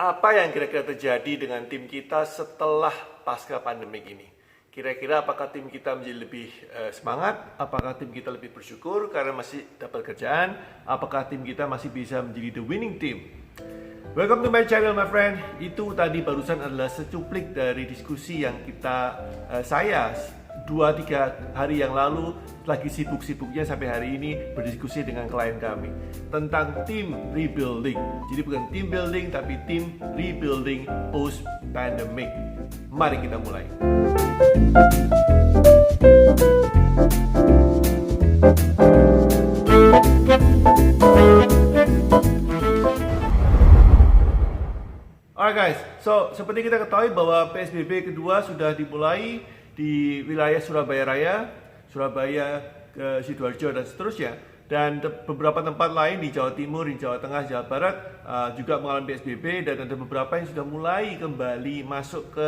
Apa yang kira-kira terjadi dengan tim kita setelah pasca pandemik ini? Kira-kira apakah tim kita menjadi lebih semangat? Apakah tim kita lebih bersyukur karena masih dapat kerjaan? Apakah tim kita masih bisa menjadi the winning team? Welcome to my channel, my friend. Itu tadi barusan adalah secuplik dari diskusi yang saya 2-3 hari yang lalu lagi sibuk-sibuknya sampai hari ini berdiskusi dengan klien kami tentang team rebuilding. Jadi bukan team building tapi team rebuilding post pandemic. Mari kita mulai. Alright guys, so seperti kita ketahui bahwa PSBB kedua sudah dimulai di wilayah Surabaya Raya, Surabaya, ke Sidoarjo dan seterusnya, dan beberapa tempat lain di Jawa Timur, di Jawa Tengah, Jawa Barat juga mengalami PSBB, dan ada beberapa yang sudah mulai kembali masuk ke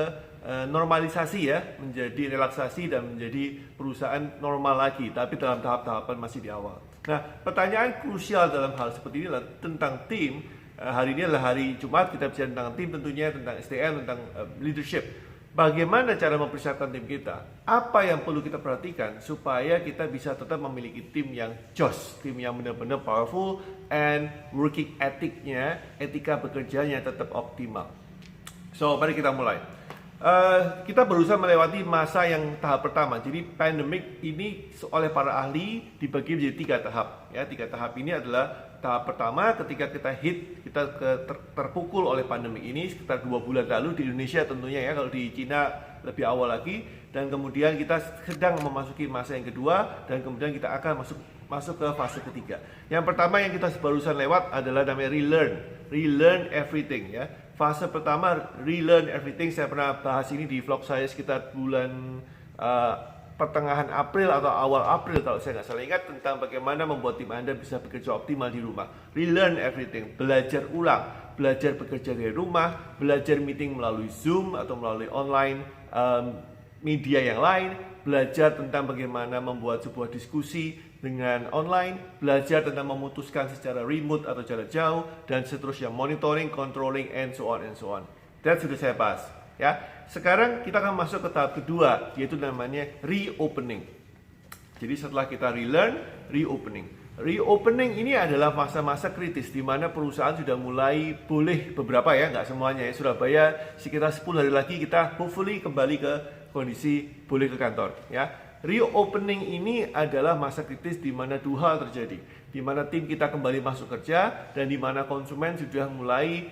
normalisasi ya, menjadi relaksasi dan menjadi perusahaan normal lagi, tapi dalam tahap-tahapan masih di awal. Nah, pertanyaan krusial dalam hal seperti ini adalah tentang tim. Hari ini adalah hari Jumat, kita bicara tentang tim tentunya, tentang SDM, tentang leadership. Bagaimana cara mempersiapkan tim kita? Apa yang perlu kita perhatikan supaya kita bisa tetap memiliki tim yang jos, tim yang benar-benar powerful, and working ethicnya, etika bekerjanya tetap optimal. So, mari kita mulai. Kita berusaha melewati masa yang tahap pertama. Jadi pandemic ini oleh para ahli dibagi menjadi 3 tahap. Ya, 3 tahap ini adalah tahap pertama ketika kita terpukul oleh pandemi ini sekitar 2 bulan lalu di Indonesia tentunya ya, kalau di Cina lebih awal lagi, dan kemudian kita sedang memasuki masa yang kedua, dan kemudian kita akan masuk ke fase ketiga. Yang pertama yang kita barusan lewat adalah namanya relearn everything ya. Fase pertama relearn everything, saya pernah bahas ini di vlog saya sekitar bulan pertengahan April atau awal April kalau saya nggak salah ingat, tentang bagaimana membuat tim Anda bisa bekerja optimal di rumah. Relearn everything, belajar ulang, belajar bekerja dari rumah, belajar meeting melalui Zoom atau melalui online media yang lain, belajar tentang bagaimana membuat sebuah diskusi dengan online, belajar tentang memutuskan secara remote atau jarak jauh, dan seterusnya, monitoring, controlling, and so on. That sudah saya bahas. Ya, sekarang kita akan masuk ke tahap kedua, yaitu namanya reopening. Jadi setelah kita relearn, reopening. Reopening ini adalah masa-masa kritis di mana perusahaan sudah mulai boleh, beberapa ya, nggak semuanya ya. Surabaya sekitar 10 hari lagi kita hopefully kembali ke kondisi boleh ke kantor ya. Reopening ini adalah masa kritis di mana 2 hal terjadi, di mana tim kita kembali masuk kerja, dan di mana konsumen sudah mulai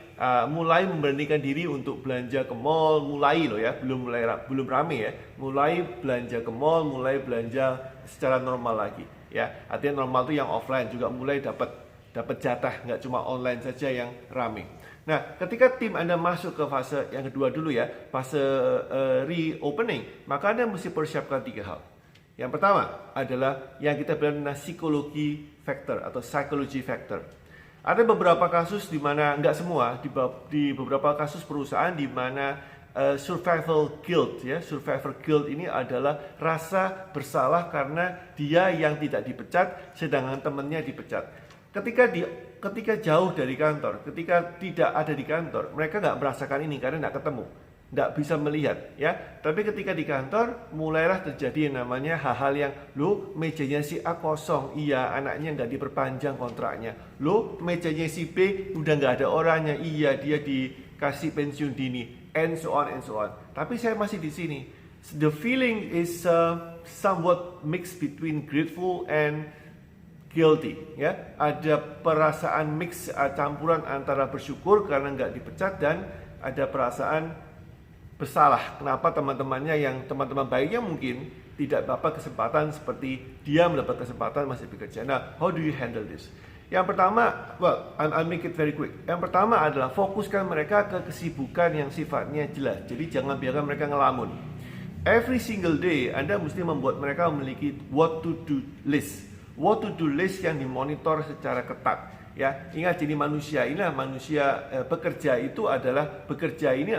memberanikan diri untuk belanja ke mall, mulai loh ya, belum rame ya, mulai belanja ke mall, mulai belanja secara normal lagi ya. Artinya normal itu yang offline juga mulai dapat jatah, nggak cuma online saja yang rame. Nah, ketika tim Anda masuk ke fase yang kedua dulu ya, fase reopening, maka Anda mesti persiapkan 3 hal. Yang pertama adalah yang kita bilang psikologi factor atau psychology factor. Ada beberapa kasus di mana, nggak semua, di beberapa kasus perusahaan di mana survival guilt ya. Survivor guilt ini adalah rasa bersalah karena dia yang tidak dipecat sedangkan temannya dipecat. Ketika jauh dari kantor, ketika tidak ada di kantor, mereka nggak merasakan ini karena nggak ketemu, nggak bisa melihat ya. Tapi ketika di kantor mulailah terjadi yang namanya hal-hal yang, lo mejanya si A kosong, iya anaknya nggak diperpanjang kontraknya, lo mejanya si B udah nggak ada orangnya, iya dia dikasih pensiun dini, and so on. Tapi saya masih di sini. The feeling is somewhat mixed between grateful and guilty ya. Ada perasaan mix, campuran antara bersyukur karena nggak dipecat, dan ada perasaan bersalah kenapa teman-temannya yang teman-teman baiknya mungkin tidak dapat kesempatan seperti dia mendapat kesempatan masih bekerja. Nah, how do you handle this? Yang pertama, I'll make it very quick. Yang pertama adalah fokuskan mereka ke kesibukan yang sifatnya jelas. Jadi jangan biarkan mereka ngelamun. Every single day Anda mesti membuat mereka memiliki what to do list. What to do list yang dimonitor secara ketat. Ya, ingat, jadi manusia bekerja itu adalah bekerja ini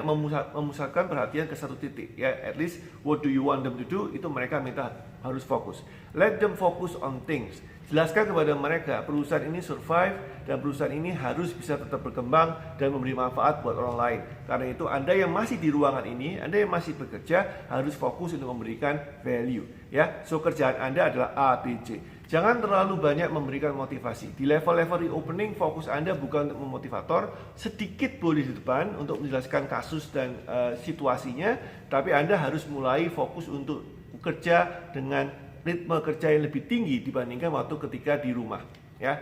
memusatkan perhatian ke satu titik ya. At least what do you want them to do, itu mereka minta harus fokus. Let them focus on things. Jelaskan kepada mereka perusahaan ini survive dan perusahaan ini harus bisa tetap berkembang dan memberi manfaat buat orang lain. Karena itu Anda yang masih di ruangan ini, Anda yang masih bekerja harus fokus untuk memberikan value, ya. So kerjaan Anda adalah A, B, C. Jangan terlalu banyak memberikan motivasi. Di level-level reopening fokus Anda bukan untuk memotivator, sedikit boleh di depan untuk menjelaskan kasus dan situasinya, tapi Anda harus mulai fokus untuk bekerja dengan ritme kerja yang lebih tinggi dibandingkan waktu ketika di rumah, ya.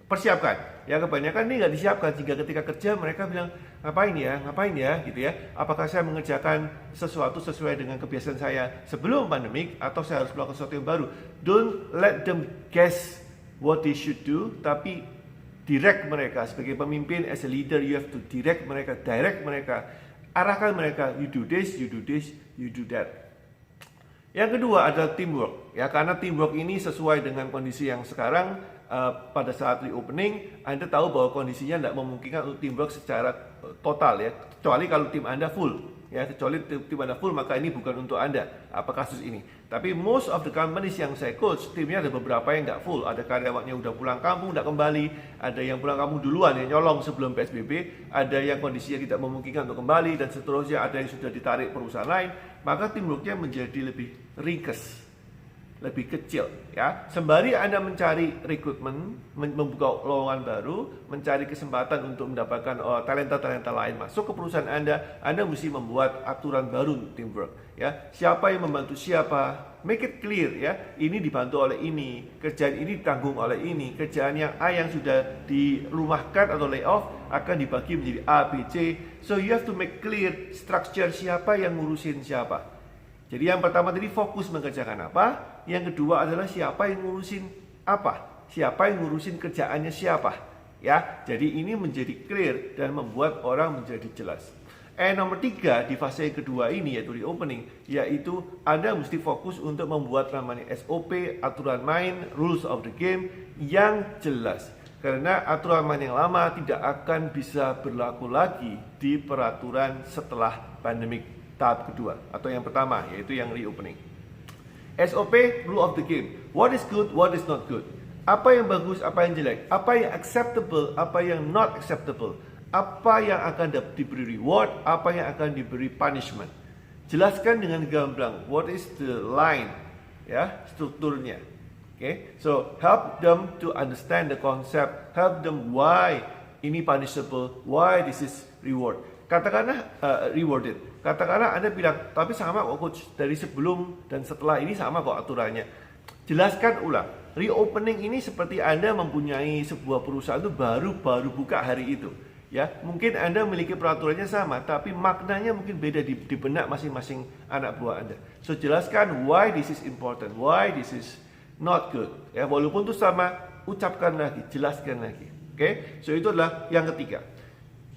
Persiapkan, ya. Kebanyakan ini nggak disiapkan sehingga ketika kerja mereka bilang ngapain ya gitu ya. Apakah saya mengerjakan sesuatu sesuai dengan kebiasaan saya sebelum pandemik atau saya harus melakukan sesuatu yang baru. Don't let them guess what they should do, tapi direct mereka. Sebagai pemimpin, as a leader, you have to direct mereka, arahkan mereka, you do this, you do that. Yang kedua adalah teamwork, ya, karena teamwork ini sesuai dengan kondisi yang sekarang. Pada saat reopening, Anda tahu bahwa kondisinya tidak memungkinkan untuk teamwork secara total, ya, kecuali kalau tim Anda full, ya. Kecuali tim Anda full, maka ini bukan untuk Anda kasus ini. Tapi most of the companies yang saya coach, timnya ada beberapa yang nggak full. Ada karyawannya udah pulang kampung, nggak kembali. Ada yang pulang kampung duluan, yang nyolong sebelum PSBB. Ada yang kondisinya tidak memungkinkan untuk kembali, dan seterusnya. Ada yang sudah ditarik perusahaan lain. Maka teamworknya menjadi lebih ringkes, lebih kecil, ya. Sembari Anda mencari rekrutmen, membuka lowongan baru, mencari kesempatan untuk mendapatkan talenta-talenta lain masuk ke perusahaan Anda mesti membuat aturan baru untuk teamwork, ya. Siapa yang membantu siapa, make it clear, ya. Ini dibantu oleh ini, kerjaan ini ditanggung oleh ini, kerjaan yang A yang sudah dirumahkan atau layoff akan dibagi menjadi A, B, C. So you have to make clear structure siapa yang ngurusin siapa. Jadi yang pertama tadi fokus mengerjakan apa, yang kedua adalah siapa yang ngurusin apa, siapa yang ngurusin kerjaannya siapa, ya. Jadi ini menjadi clear dan membuat orang menjadi jelas. Nomor 3 di fase yang kedua ini yaitu reopening, yaitu Anda mesti fokus untuk membuat namanya SOP, aturan main, rules of the game yang jelas. Karena aturan main yang lama tidak akan bisa berlaku lagi di peraturan setelah pandemik tahap kedua atau yang pertama, yaitu yang reopening. SOP, rule of the game. What is good, what is not good. Apa yang bagus, apa yang jelek. Apa yang acceptable, apa yang not acceptable. Apa yang akan diberi reward, apa yang akan diberi punishment. Jelaskan dengan gamblang what is the line, ya, strukturnya. Okay, so help them to understand the concept, help them why ini punishable, why this is reward. Katakanlah rewarded. Katakanlah Anda bilang, tapi sama kok coach, dari sebelum dan setelah ini sama kok aturannya. Jelaskan ulang. Reopening ini seperti Anda mempunyai sebuah perusahaan itu baru buka hari itu. Ya, mungkin Anda memiliki peraturannya sama, tapi maknanya mungkin beda di benak masing-masing anak buah Anda. So jelaskan why this is important, why this is not good. Ya, walaupun itu sama, ucapkan lagi, jelaskan lagi. Oke, so itu adalah yang ketiga.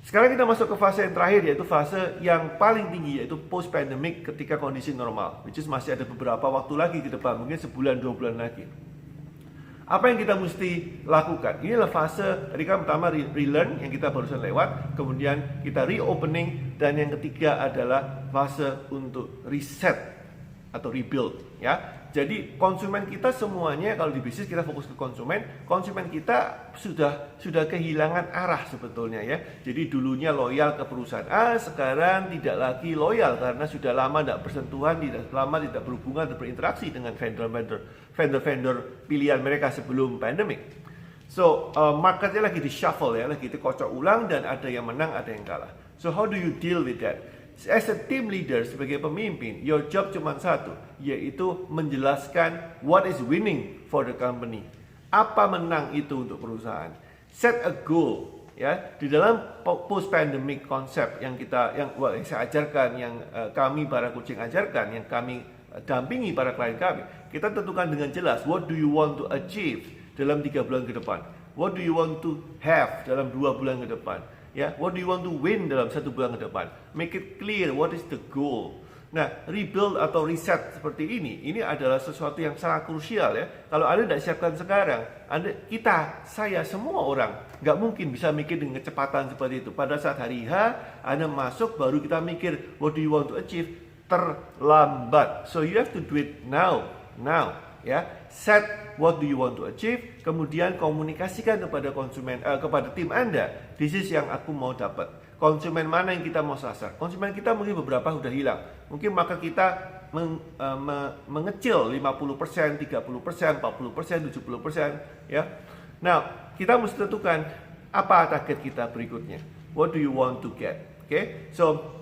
Sekarang kita masuk ke fase yang terakhir, yaitu fase yang paling tinggi, yaitu post pandemic ketika kondisi normal, which is masih ada beberapa waktu lagi ke depan, mungkin sebulan 2 bulan lagi. Apa yang kita mesti lakukan? Ini adalah fase tadi kan pertama relearn yang kita barusan lewat, kemudian kita reopening, dan yang ketiga adalah fase untuk reset atau rebuild, ya. Jadi konsumen kita semuanya, kalau di bisnis kita fokus ke konsumen kita sudah kehilangan arah sebetulnya, ya. Jadi dulunya loyal ke perusahaan A, sekarang tidak lagi loyal karena sudah lama tidak bersentuhan, tidak berhubungan dan berinteraksi dengan vendor pilihan mereka sebelum pandemic. So marketnya lagi di shuffle, ya, lagi dikocok ulang, dan ada yang menang, ada yang kalah. So how do you deal with that? As a team leader, sebagai pemimpin, your job cuma satu, yaitu menjelaskan what is winning for the company. Apa menang itu untuk perusahaan. Set a goal, ya. Di dalam post pandemic konsep yang saya ajarkan, yang kami para coaching ajarkan, yang kami dampingi para klien kami, kita tentukan dengan jelas what do you want to achieve dalam 3 bulan ke depan. What do you want to have dalam 2 bulan ke depan. Ya, what do you want to win dalam 1 bulan ke depan? Make it clear what is the goal. Nah, rebuild atau reset seperti ini adalah sesuatu yang sangat krusial, ya. Kalau Anda tidak siapkan sekarang, saya, semua orang nggak mungkin bisa mikir dengan kecepatan seperti itu. Pada saat hari H, Anda masuk baru kita mikir what do you want to achieve, terlambat. So you have to do it now, ya. set what do you want to achieve, kemudian komunikasikan kepada konsumen, kepada tim Anda, this is yang aku mau dapat. Konsumen mana yang kita mau sasar? Konsumen kita mungkin beberapa sudah hilang. Mungkin maka kita mengecil 50%, 30%, 40%, 70%, ya. Nah, kita mesti tentukan apa target kita berikutnya. What do you want to get? Okay? So,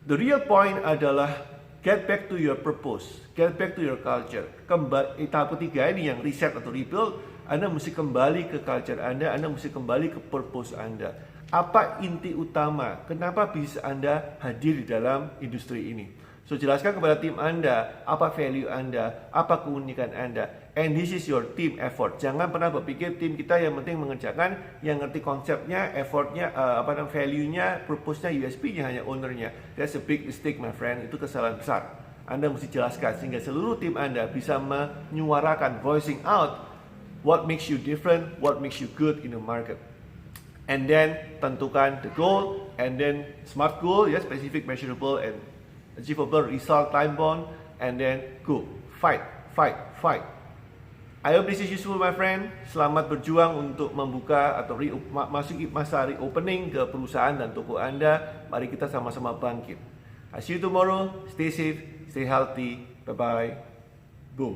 the real point adalah get back to your purpose, get back to your culture. Tahap ketiga ini yang reset atau rebuild, Anda mesti kembali ke culture Anda mesti kembali ke purpose Anda. Apa inti utama? Kenapa bisnis Anda hadir di dalam industri ini? So, jelaskan kepada tim Anda, apa value Anda, apa keunikan Anda. And this is your team effort. Jangan pernah berpikir tim kita yang penting mengerjakan, yang ngerti konsepnya, effortnya, value-nya, purpose-nya, USP-nya, hanya owner-nya. That's a big mistake, my friend. Itu kesalahan besar. Anda mesti jelaskan sehingga seluruh tim Anda bisa menyuarakan, voicing out what makes you different, what makes you good in the market. And then tentukan the goal, and then SMART goal, ya, specific, measurable, and achievable, result, time bound, and then go, fight. I hope this is useful, my friend. Selamat berjuang untuk membuka atau masuki masa reopening ke perusahaan dan toko Anda. Mari kita sama-sama bangkit. I see you tomorrow. Stay safe, stay healthy. Bye bye. Boom.